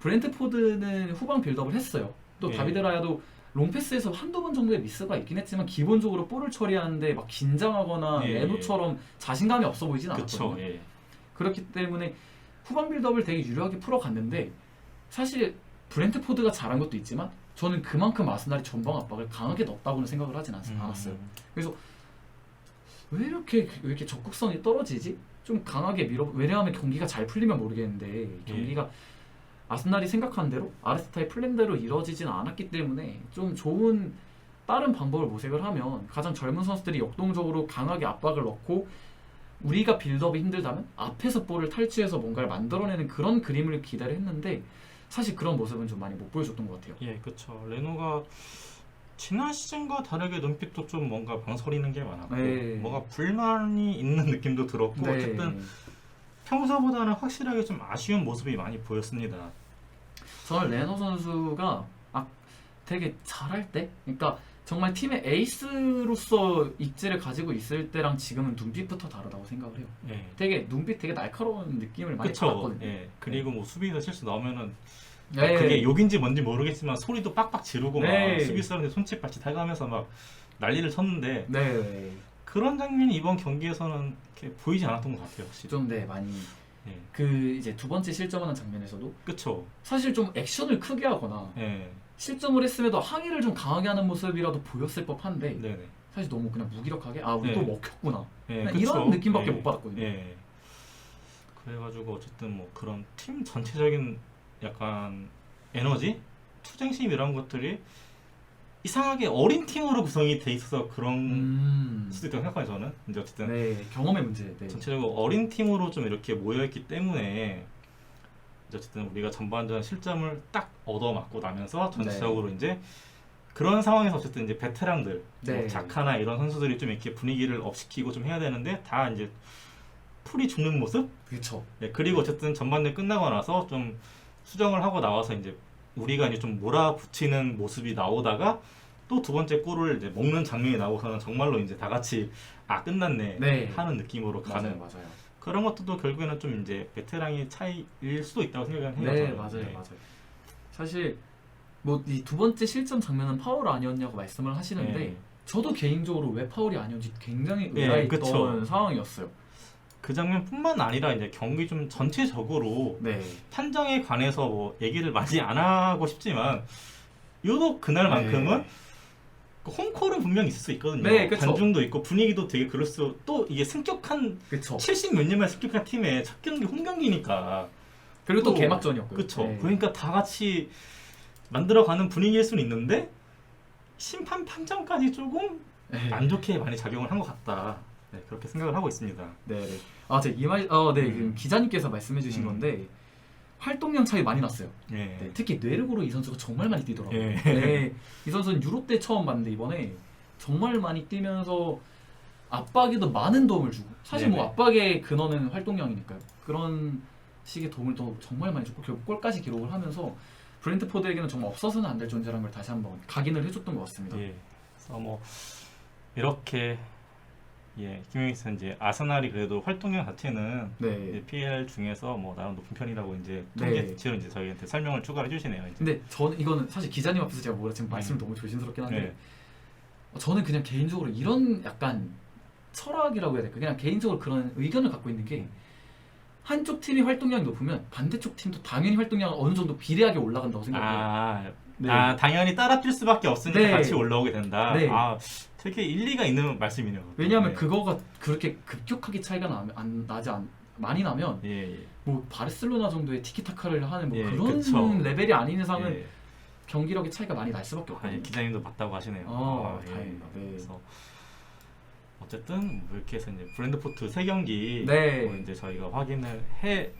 브랜트포드는 후방 빌드업을 했어요. 또 예. 다비드 라야도 롱패스에서 한두 번 정도의 미스가 있긴 했지만 기본적으로 볼을 처리하는데 막 긴장하거나 예. 레노처럼 자신감이 없어 보이진 그쵸. 않았거든요. 예. 그렇기 때문에 후반 빌드업을 되게 유리하게 풀어갔는데 사실 브렌트포드가 잘한 것도 있지만 저는 그만큼 아스날이 전방 압박을 강하게 넣었다고는 생각을 하진 않았어요. 그래서 왜 이렇게 적극성이 떨어지지? 좀 강하게 왜냐하면 경기가 잘 풀리면 모르겠는데 경기가 아스날이 생각한 대로 아르테타의 플랜대로 이루어지진 않았기 때문에 좀 좋은 다른 방법을 모색을 하면 가장 젊은 선수들이 역동적으로 강하게 압박을 넣고 우리가 빌드업이 힘들다면 앞에서 볼을 탈취해서 뭔가를 만들어내는 그런 그림을 기대를 했는데 사실 그런 모습은 좀 많이 못 보여줬던 것 같아요. 예, 그렇죠. 레노가 지난 시즌과 다르게 눈빛도 좀 뭔가 망설이는 게 많았고 네. 뭔가 불만이 있는 느낌도 들었고 네. 어쨌든 평소보다는 확실하게 좀 아쉬운 모습이 많이 보였습니다. 저는 레노 선수가 되게 잘할 때, 그러니까 정말 팀의 에이스로서 입지를 가지고 있을 때랑 지금은 눈빛부터 다르다고 생각을 해요. 예. 되게 눈빛 되게 날카로운 느낌을 많이 그쵸. 받았거든요. 예. 그리고 뭐 수비에서 실수 나오면은 네. 그게 욕인지 뭔지 모르겠지만 소리도 빡빡 지르고 네. 막 수비 사람들 손짓발짓 해가면서 막 난리를 쳤는데 네. 그런 장면이 이번 경기에서는 이렇게 보이지 않았던 것 같아요. 확실히. 좀 많이 예. 그 이제 두 번째 실점하는 장면에서도 그쵸. 사실 좀 액션을 크게 하거나 예. 실점을 했음에도 항의를 좀 강하게 하는 모습이라도 보였을 법한데 네네. 사실 너무 그냥 무기력하게 우리 네. 또 먹혔구나 예. 그냥 그쵸. 이런 느낌밖에 예. 못 받았거든요. 예. 그래가지고 어쨌든 뭐 그런 팀 전체적인 약간 에너지, 투쟁심 이런 것들이 이상하게 어린 팀으로 구성이 돼 있어서 그런 수도 있다고 생각해요. 저는 이제 어쨌든 네, 경험의 문제. 네. 전체적으로 어린 팀으로 좀 이렇게 모여있기 때문에 이제 어쨌든 우리가 전반전 실점을 딱 얻어맞고 나면서 전체적으로 이제 그런 상황에서 어쨌든 이제 베테랑들, 네. 뭐 자카나 이런 선수들이 좀 이렇게 분위기를 업시키고 좀 해야 되는데 다 이제 풀이 죽는 모습? 그렇죠. 네, 그리고 어쨌든 전반전 끝나고 나서 좀 수정을 하고 나와서 이제 우리가 이제 좀 몰아붙이는 모습이 나오다가 또 두 번째 골을 이제 먹는 장면이 나오고서는 정말로 이제 다 같이 끝났네 네. 하는 느낌으로 가는 맞아요. 그런 것들도 결국에는 좀 이제 베테랑의 차이일 수도 있다고 생각을 해요. 네, 저는. 맞아요. 사실 뭐 이 두 번째 실점 장면은 파울 아니었냐고 말씀을 하시는데 네. 저도 개인적으로 왜 파울이 아니었는지 굉장히 네, 의아했던 그쵸. 상황이었어요. 그 장면뿐만 아니라 이제 경기 좀 전체적으로 네. 판정에 관해서 뭐 얘기를 많이 안 하고 싶지만 유독 그날만큼은 네. 그 홈콜은 분명히 있을 수 있거든요. 네, 그쵸. 관중도 있고 분위기도 되게 그럴 수 또 이게 승격한 그렇죠. 70 몇 년만 승격한 팀의 첫 경기 홈 경기니까 그리고 또 또 개막전이었고요. 그쵸. 네. 그러니까 다 같이 만들어가는 분위기일 수는 있는데 심판 판정까지 조금 네. 안 좋게 많이 작용을 한 것 같다. 네, 그렇게 생각을 하고 있습니다. 네. 제가 지금 기자님께서 말씀해주신 건데 활동량 차이 많이 났어요. 예. 네, 특히 뇌르고로 이 선수가 정말 많이 뛰더라고요. 예. 네, 이 선수는 유로 때 처음 봤는데 이번에 정말 많이 뛰면서 압박에도 많은 도움을 주고 사실 뭐 네네. 압박의 근원은 활동량이니까요. 그런 식의 도움을 또 정말 많이 줬고 결국 골까지 기록을 하면서 브렌트포드에게는 정말 없어서는 안 될 존재라는 걸 다시 한번 각인을 해줬던 것 같습니다. 예. 그래서 뭐 이렇게 김용희 선 이제 아스날이 그래도 활동량 자체는 네. 이제 PL 중에서 뭐 나름 높은 편이라고 이제 네. 통계치로 이제 저희한테 설명을 추가해 주시네요. 이제. 근데 저는 이거는 사실 기자님 앞에서 제가 뭐라 지금 말씀을 너무 조심스럽긴 한데 네. 저는 그냥 개인적으로 이런 약간 철학이라고 해야 될까? 그냥 개인적으로 그런 의견을 갖고 있는 게 한쪽 팀이 활동량이 높으면 반대쪽 팀도 당연히 활동량은 어느 정도 비례하게 올라간다고 생각해요. 네. 당연히 따라 뛸 수밖에 없으니까 네. 같이 올라오게 된다. 네. 되게 일리가 있는 말씀이네요. 왜냐하면 네. 그거가 그렇게 급격하게 차이가 많이 나면 예. 뭐 바르셀로나 정도의 티키타카를 하는 뭐 예, 그런 그쵸. 레벨이 아닌 이상은 예. 경기력의 차이가 많이 날 수밖에 없거든요. 기자님도 맞다고 하시네요. 다행이다. 네. 그래서 어쨌든 뭐 이렇게 해서 이제 브랜드포트 3경기 네. 뭐 이제 저희가 확인을 해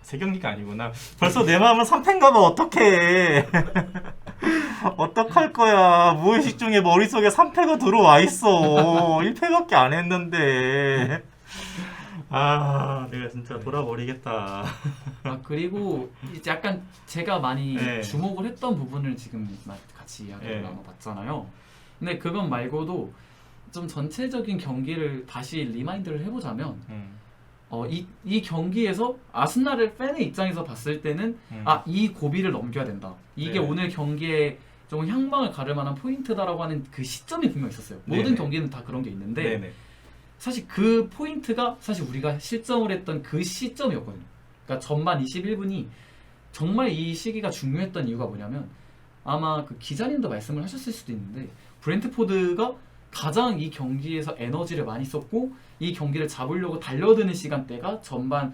3경기가 아니구나. 벌써 내 마음은 3패인가 봐. 어떡해. 어떡할 거야. 무의식 중에 머릿속에 3패가 들어와 있어. 1패밖에 안 했는데. 내가 진짜 돌아버리겠다. 그리고 이제 약간 제가 많이 네. 주목을 했던 부분을 지금 같이 이야기를 네. 나눠봤잖아요. 근데 그건 말고도 좀 전체적인 경기를 다시 리마인드를 해보자면 이 경기에서 아스날을 팬의 입장에서 봤을 때는 이 고비를 넘겨야 된다. 이게 네. 오늘 경기에 좀 향방을 가를 만한 포인트다라고 하는 그 시점이 분명 있었어요. 모든 네네. 경기는 다 그런 게 있는데 네네. 사실 그 포인트가 사실 우리가 실점을 했던 그 시점이었거든요. 그러니까 전반 21분이 정말 이 시기가 중요했던 이유가 뭐냐면 아마 그 기자님도 말씀을 하셨을 수도 있는데 브렌트포드가 가장 이 경기에서 에너지를 많이 썼고 이 경기를 잡으려고 달려드는 시간대가 전반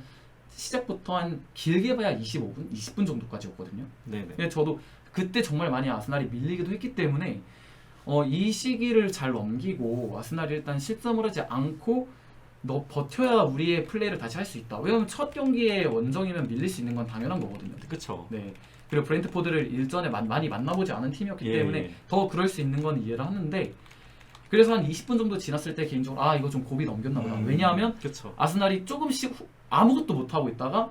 시작부터 한 길게 봐야 25분, 20분 정도까지였거든요. 네네. 근데 저도 그때 정말 많이 아스날이 밀리기도 했기 때문에 이 시기를 잘 넘기고 아스날이 일단 실점을 하지 않고 너 버텨야 우리의 플레이를 다시 할 수 있다. 왜냐면 첫 경기에 원정이면 밀릴 수 있는 건 당연한 거거든요. 그쵸. 네. 그리고 브렌트포드를 일전에 많이 만나보지 않은 팀이었기 예, 때문에 예. 더 그럴 수 있는 건 이해를 하는데 그래서 한 20분 정도 지났을 때 개인적으로 이거 좀 고비 넘겼나 보다. 왜냐하면 그쵸. 아스날이 조금씩 아무것도 못하고 있다가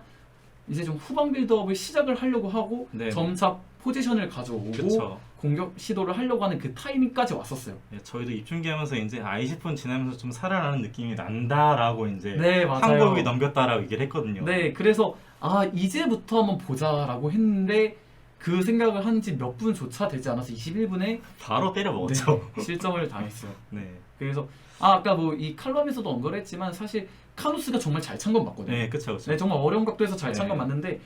이제 좀 후방 빌드업을 시작을 하려고 하고 네네. 점차 포지션을 가져오고 그쵸. 공격 시도를 하려고 하는 그 타이밍까지 왔었어요. 예, 저희도 입중계하면서 이제 20분 지나면서 좀 살아나는 느낌이 난다라고 이제 네, 맞아요. 한 고비 넘겼다라고 얘기를 했거든요. 네, 그래서 이제부터 한번 보자라고 했는데 그 생각을 한 지 몇 분조차 되지 않아서 21분에 바로 때려 먹었죠. 실점을 당했어요. 네. 그래서 아까 뭐 이 칼럼에서도 언급을 했지만 사실 카누스가 정말 잘 찬 건 맞거든요. 네, 그쵸, 그쵸. 네, 정말 어려운 각도에서 잘 찬 건 네. 맞는데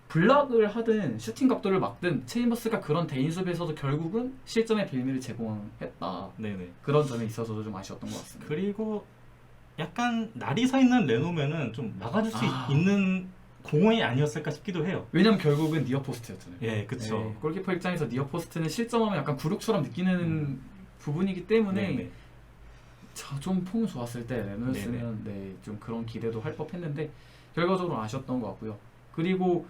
블락을 하든 슈팅 각도를 막든 체인버스가 그런 대인 수비에서도 결국은 실점의 빌미를 제공했다. 네네. 그런 점에 있어서도 좀 아쉬웠던 것 같습니다. 그리고 약간 날이 서 있는 레노면은 좀 막아줄 수 아. 있는 공이 아니었을까 싶기도 해요. 왜냐면 결국은 니어 포스트였잖아요. 예, 그쵸. 네, 골키퍼 입장에서 니어 포스트는 실점하면 약간 굴욕처럼 느끼는 부분이기 때문에 네네. 좀 폼 좋았을 때 레노였으면 좀 그런 기대도 할 법했는데 결과적으로 아쉬웠던 것 같고요. 그리고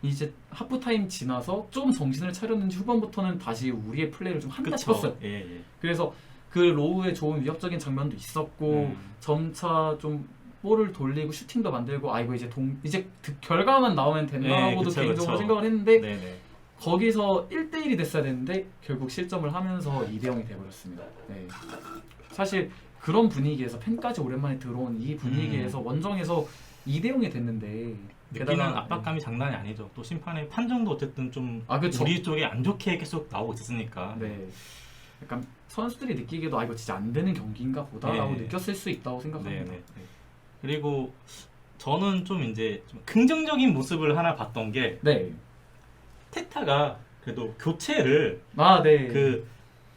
이제 하프타임 지나서 좀 정신을 차렸는지 후반부터는 다시 우리의 플레이를 좀 한다 싶었어요. 예, 예. 그래서 그 로우의 좋은 위협적인 장면도 있었고 점차 좀 볼을 돌리고 슈팅도 만들고 이거 이제 결과만 나오면 된다고도 그쵸, 개인적으로 그쵸. 생각을 했는데 네네. 거기서 1대1이 됐어야 되는데 결국 실점을 하면서 2대0이 돼버렸습니다. 네. 사실 그런 분위기에서 팬까지 오랜만에 들어온 이 분위기에서 원정에서 2대0이 됐는데 느끼는 압박감이 장난이 아니죠. 또 심판의 판정도 어쨌든 좀 그쵸. 우리 쪽에 안 좋게 계속 나오고 있었으니까. 네. 약간 선수들이 느끼기도 이거 진짜 안 되는 경기인가 보다라고 네. 느꼈을 수 있다고 생각합니다. 네네. 그리고 저는 좀 이제 좀 긍정적인 모습을 하나 봤던 게 네. 테타가 그래도 교체를 네. 그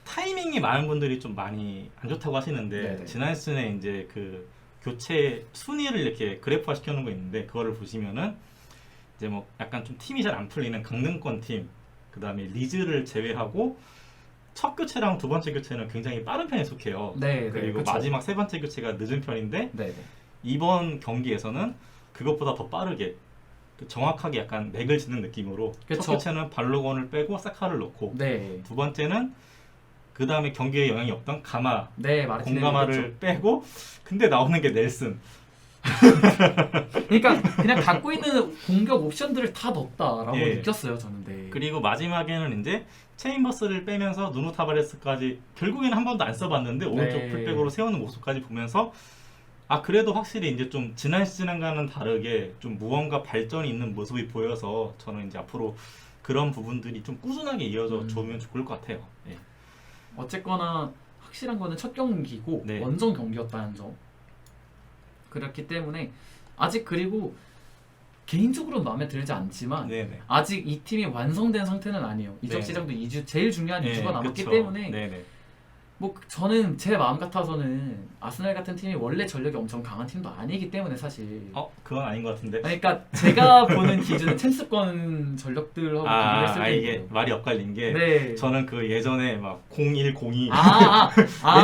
타이밍이 많은 분들이 좀 많이 안 좋다고 하시는데 네네. 지난 시즌에 이제 그 교체 순위를 이렇게 그래프화 시켜놓은 거 있는데 그거를 보시면은 이제 뭐 약간 좀 팀이 잘 안 풀리는 강등권 팀, 그 다음에 리즈를 제외하고 첫 교체랑 두 번째 교체는 굉장히 빠른 편에 속해요. 네, 그리고 그쵸. 마지막 세 번째 교체가 늦은 편인데 네. 이번 경기에서는 그것보다 더 빠르게 정확하게 약간 맥을 짓는 느낌으로 그쵸. 첫 교체는 발로건을 빼고 사카를 넣고 네. 두 번째는 그 다음에 경기에 영향이 없던 가마 네, 마르티넬리 공가마를 빼고 근데 나오는 게 넬슨. 그러니까 그냥 갖고 있는 공격 옵션들을 다 넣었다라고 예. 느꼈어요, 저는. 네. 그리고 마지막에는 이제 체인버스를 빼면서 누누 타바레스까지 결국에는 한 번도 안 써봤는데 오른쪽 네. 풀백으로 세우는 모습까지 보면서 그래도 확실히 이제 좀 지난 시즌과는 다르게 좀 무언가 발전이 있는 모습이 보여서 저는 이제 앞으로 그런 부분들이 좀 꾸준하게 이어져 좋으면 좋을 것 같아요. 예. 어쨌거나 확실한 거는 첫 경기고 네. 원정 경기였다는 점. 그렇기 때문에 아직 그리고 개인적으로는 마음에 들지 않지만 네네. 아직 이 팀이 완성된 상태는 아니에요. 이적 네네. 시장도 2주 제일 중요한 2주가 남았기 그쵸. 때문에 네네. 뭐 저는 제 마음 같아서는 아스날 같은 팀이 원래 전력이 엄청 강한 팀도 아니기 때문에 사실 그건 아닌 것 같은데. 그러니까 제가 보는 기준은 챔스권 전력들하고 비교를 했을 때 이게 말이 엇갈린 게 네. 저는 그 예전에 막 01, 02 맨유랑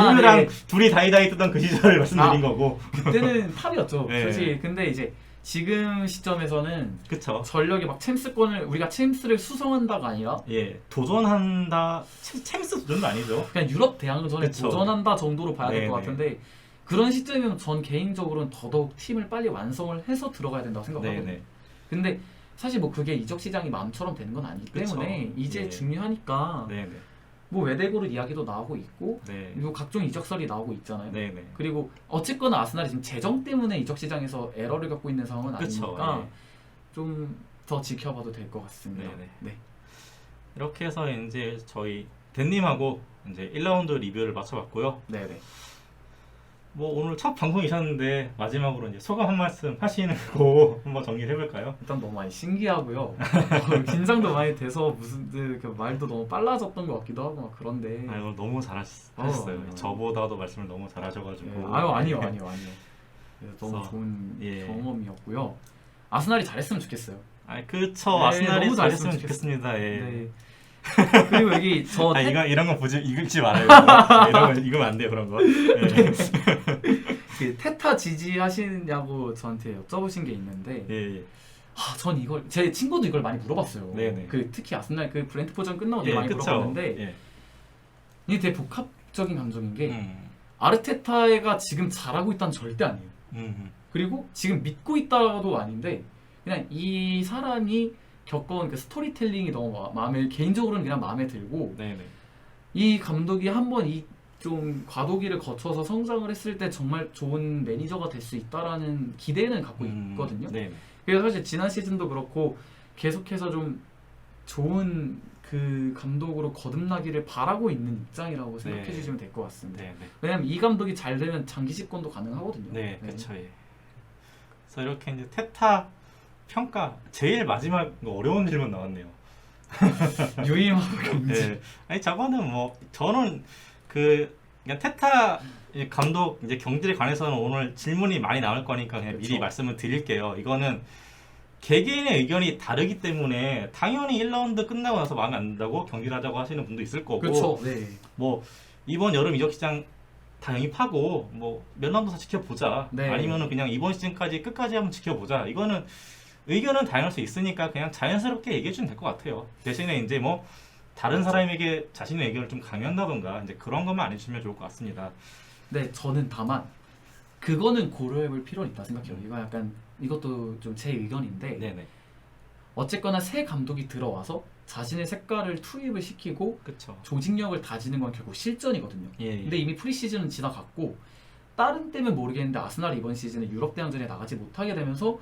맨유랑 둘이 다이다이 뜨던 그 시절을 말씀드린 거고. 그때는 탑이었죠. 네. 솔직히 근데 이제 지금 시점에서는 그쵸. 전력이 막 챔스권을 우리가 챔스를 수성한다가 아니라 예, 도전한다. 챔스 도전도 아니죠. 그냥 유럽 대항전에 그쵸. 도전한다 정도로 봐야 될 것 네네. 같은데 그런 시점이면 전 개인적으로는 더더욱 팀을 빨리 완성을 해서 들어가야 된다고 생각하거든요. 네네. 근데 사실 뭐 그게 이적 시장이 마음처럼 되는 건 아니기 그쵸. 때문에 이제 예. 중요하니까 네네. 뭐 외대고르 이야기도 나오고 있고 네. 그리고 각종 이적설이 나오고 있잖아요. 네네. 그리고 어쨌거나 아스날이 지금 재정 때문에 이적 시장에서 에러를 갖고 있는 상황은 그쵸. 아니니까 예. 좀 더 지켜봐도 될 것 같습니다. 네네. 네. 이렇게 해서 이제 저희 댄님하고 이제 1라운드 리뷰를 마쳐봤고요. 네네. 뭐 오늘 첫 방송이셨는데 마지막으로 이제 소감 한 말씀 하시는 거 한번 정리를 해볼까요? 일단 너무 많이 신기하고요. 긴장도 많이 돼서 무슨 그 말도 너무 빨라졌던 것 같기도 하고 막 그런데. 오늘 너무 잘하셨어요. 네. 저보다도 말씀을 너무 잘하셔가지고. 네. 아니요. 그래서 너무 그래서, 좋은 예. 경험이었고요. 아스날이 잘했으면 좋겠어요. 그쵸. 네, 아스날이 너무 잘했으면 잘했으면 좋겠습니다. 예. 네. 그리고 여기 저 이런 거 읽지 말아요. 이런 거 읽으면 안 돼요, 그런 거. 예. 그 테타 지지하시냐고 저한테 여쭤보신 게 있는데 예. 전 이걸 제 친구도 이걸 많이 물어봤어요. 네네. 특히 아스날 그 브렌트포전 끝나고 예, 많이 그쵸. 물어봤는데 예. 이게 되게 복합적인 감정인 게 음. 아르테타가 지금 잘하고 있다는 절대 아니에요. 그리고 지금 믿고 있다도 아닌데 그냥 이 사람이 겪어온 그 스토리텔링이 너무 개인적으로는 그냥 마음에 들고 네네. 이 감독이 한번 이 좀 과도기를 거쳐서 성장을 했을 때 정말 좋은 매니저가 될 수 있다라는 기대는 갖고 있거든요. 네네. 그래서 사실 지난 시즌도 그렇고 계속해서 좀 좋은 그 감독으로 거듭나기를 바라고 있는 입장이라고 생각해 네. 주시면 될 것 같습니다. 네네. 왜냐면 이 감독이 잘 되면 장기 집권도 가능하거든요. 네, 그쵸. 예. 그래서 이렇게 이제 테타 평가 제일 마지막 어려운 질문 나왔네요. 유임하고 경지. 네. 저거는 뭐 저는 그냥 테타 감독 이제 경질에 관해서는 오늘 질문이 많이 나올 거니까 그냥 미리 그쵸. 말씀을 드릴게요. 이거는 개개인의 의견이 다르기 때문에 당연히 1라운드 끝나고 나서 마음에 안 든다고 경질하자고 하시는 분도 있을 거고, 그렇죠. 네. 뭐 이번 여름 이적 시장 다 영입하고 뭐 몇 라운드 더 지켜보자. 네. 아니면은 그냥 이번 시즌까지 끝까지 한번 지켜보자. 이거는 의견은 다양할 수 있으니까 그냥 자연스럽게 얘기해 주면 될 것 같아요. 대신에 이제 뭐 다른 사람에게 자신의 의견을 좀 강요한다던가 이제 그런 것만 안 해주시면 좋을 것 같습니다. 네, 저는 다만 그거는 고려해볼 필요는 있다 생각해요. 이것도 좀 제 의견인데 네네. 어쨌거나 새 감독이 들어와서 자신의 색깔을 투입을 시키고 그쵸. 조직력을 다지는 건 결국 실전이거든요. 예. 근데 이미 프리시즌은 지나갔고 다른 때문에 모르겠는데 아스날이 이번 시즌에 유럽 대항전에 나가지 못하게 되면서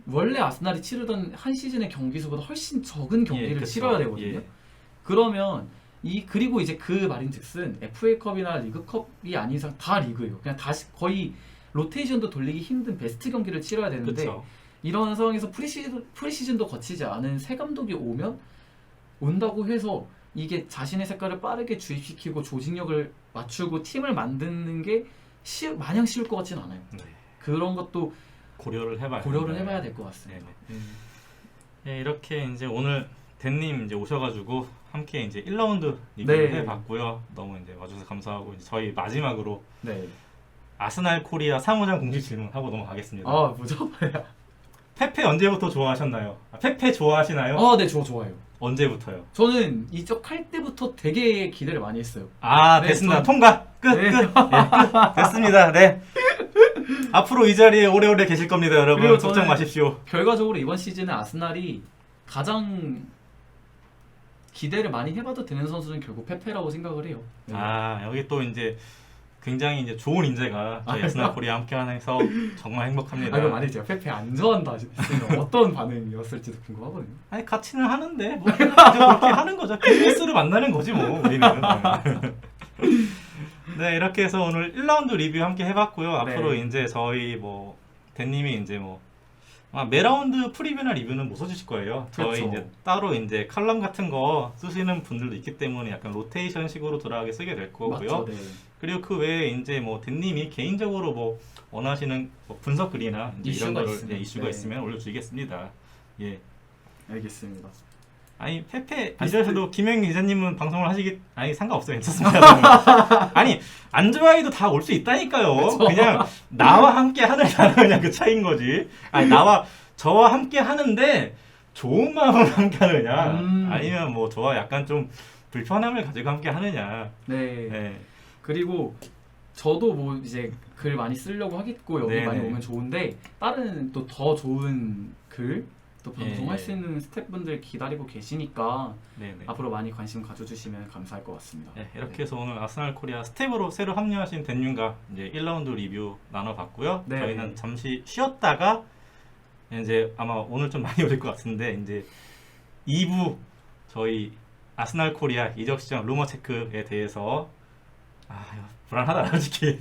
원래 아스날이 치르던 한 시즌의 경기 수보다 훨씬 적은 경기를 그쵸. 치러야 되거든요. 예. 그러면 그리고 이제 그 말인즉슨 FA컵이나 리그컵이 아닌 이상 다 리그예요. 그냥 다시 거의 로테이션도 돌리기 힘든 베스트 경기를 치러야 되는데 그쵸. 이런 상황에서 프리시즌도 거치지 않은 새 감독이 온다고 해서 이게 자신의 색깔을 빠르게 주입시키고 조직력을 맞추고 팀을 만드는 게 마냥 쉬울 것 같지는 않아요. 네. 그런 것도 고려를 해봐야 될 것 같습니다. 네, 이렇게 이제 오늘 댄님 이제 오셔가지고 함께 이제 1라운드 리뷰를 네. 해봤고요. 너무 이제 와주셔서 감사하고 이제 저희 마지막으로 네. 아스날 코리아 사무장 공식 질문하고 넘어가겠습니다. 뭐죠? 페페 언제부터 좋아하셨나요? 페페 좋아하시나요? 네, 저 좋아해요. 언제부터요? 저는 이적할 때부터 되게 기대를 많이 했어요. 네, 됐습니다. 통과! 끝! 네. 끝! 됐습니다. 네. 앞으로 이 자리에 오래오래 계실 겁니다, 여러분. 그리고 걱정 저는 마십시오. 결과적으로 이번 시즌에 아스날이 가장 기대를 많이 해봐도 되는 선수는 결국 페페라고 생각을 해요. 네. 여기 또 이제 굉장히 이제 좋은 인재가 저희 아스날 코리아 함께 하면서 정말 행복합니다. 이거 만약에 제가 페페 안 좋아한다 했으면 어떤 반응이었을지도 궁금하거든요. 같이는 하는데 뭐 그렇게 하는 거죠. 비즈니스로 만나는 거지 뭐 우리는. 네, 이렇게 해서 오늘 1라운드 리뷰 함께 해봤고요. 앞으로 이제 저희 뭐 댄님이 이제 뭐 매라운드 프리뷰나 리뷰는 못 써주실 거예요. 저희 그렇죠. 이제 따로 이제 칼럼 같은 거 쓰시는 분들도 있기 때문에 약간 로테이션식으로 돌아가게 쓰게 될 거고요. 맞죠, 네. 그리고 그 외에 이제 뭐 댄님이 개인적으로 뭐 원하시는 뭐 분석 글이나 이제 이런 이슈가 거를 있으면, 이슈가 네. 있으면 올려주시겠습니다. 예. 알겠습니다. 페페 아니더라도 김영희 기자님은 방송을 상관없어요. 괜찮습니다. 안 좋아해도 다 올 수 있다니까요. 그쵸? 그냥 나와 함께 하느냐 안 하느냐 그 차이인 거지. 저와 함께 하는데 좋은 마음으로 함께 하느냐 아니면 뭐 저와 약간 좀 불편함을 가지고 함께 하느냐. 네. 그리고 저도 뭐 이제 글 많이 쓰려고 하겠고 여기 네네. 많이 오면 좋은데 다른 또 더 좋은 글 또 방송할 수 있는 스태프분들 기다리고 계시니까 네네. 앞으로 많이 관심 가져주시면 감사할 것 같습니다. 네, 이렇게 해서 오늘 아스날 코리아 스텝으로 새로 합류하신 댄님과 이제 1라운드 리뷰 나눠봤고요. 네. 저희는 잠시 쉬었다가 이제 아마 오늘 좀 많이 오를 것 같은데 이제 2부 저희 아스날 코리아 이적 시장 루머 체크에 대해서 아, 불안하다 솔직히.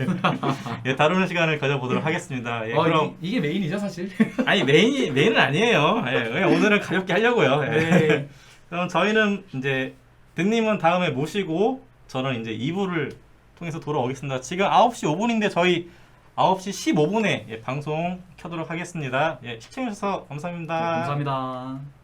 예, 다루는 시간을 가져보도록 하겠습니다. 예, 그럼 이게 메인이죠 사실. 아니 메인은 아니에요. 예, 그냥 오늘은 가볍게 하려고요. 예. 네. 그럼 저희는 이제 댄님은 다음에 모시고 저는 이제 2부를 통해서 돌아오겠습니다. 지금 9시 5분인데 저희 9시 15분에 방송 켜도록 하겠습니다. 예, 시청해주셔서 감사합니다. 감사합니다.